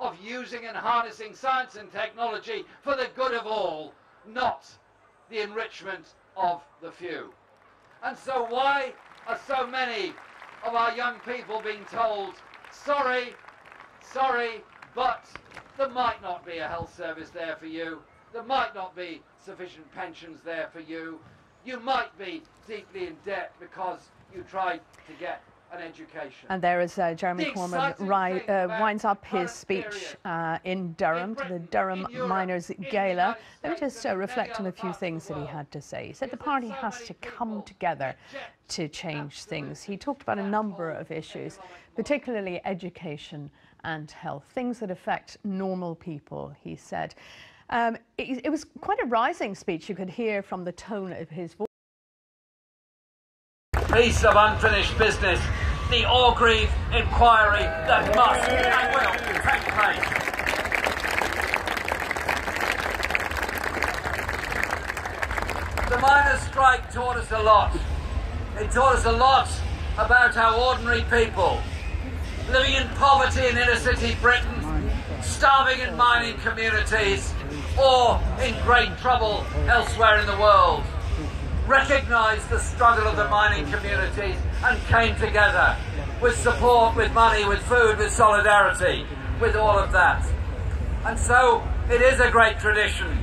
of using and harnessing science and technology for the good of all, not the enrichment of the few. And so why are so many of our young people being told, sorry, but there might not be a health service there for you, there might not be sufficient pensions there for you, you might be deeply in debt because you tried to get an education. And there is Jeremy Corbyn winds up his speech in Durham to the Durham Miners' Gala. Let me just reflect on a few things that he had to say. He said the party has to come together to change things. He talked about a number of issues, particularly education and health, things that affect normal people, he said. It was quite a rising speech. You could hear from the tone of his voice. Piece of unfinished business, the Orgreave inquiry that must and will take place. The miners' strike taught us a lot. It taught us a lot about how ordinary people living in poverty in inner city Britain, starving in mining communities, or in great trouble elsewhere in the world, recognised the struggle of the mining communities and came together with support, with money, with food, with solidarity, with all of that. And so it is a great tradition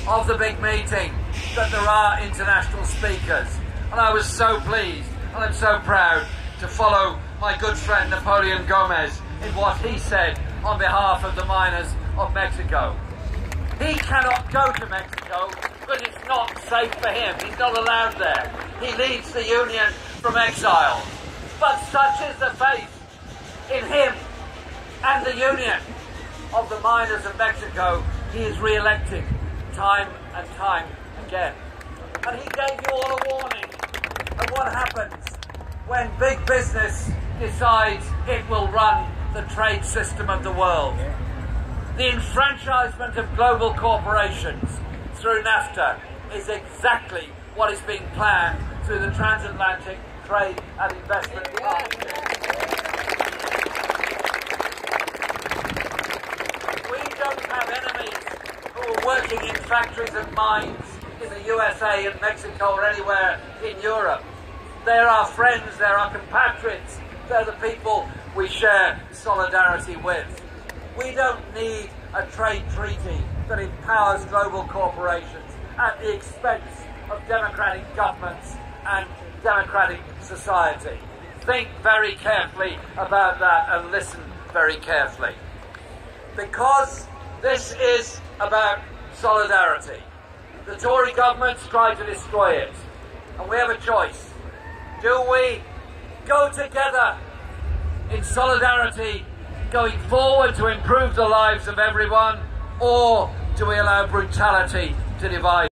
of the big meeting that there are international speakers. And I was so pleased and I'm so proud to follow my good friend Napoleon Gomez in what he said on behalf of the miners of Mexico. He cannot go to Mexico because it's not safe for him. He's not allowed there. He leads the union from exile. But such is the faith in him and the union of the miners of Mexico, he is re-elected time and time again. And he gave you all a warning of what happens when big business decides it will run the trade system of the world. The enfranchisement of global corporations through NAFTA is exactly what is being planned through the Transatlantic Trade and Investment Partnership. We don't have enemies who are working in factories and mines in the USA and Mexico or anywhere in Europe. They're our friends, they're our compatriots, they're the people we share solidarity with. We don't need a trade treaty that empowers global corporations at the expense of democratic governments and democratic society. Think very carefully about that and listen very carefully. Because this is about solidarity. The Tory government's tried to destroy it, and we have a choice. Do we go together in solidarity going forward to improve the lives of everyone, or do we allow brutality to divide?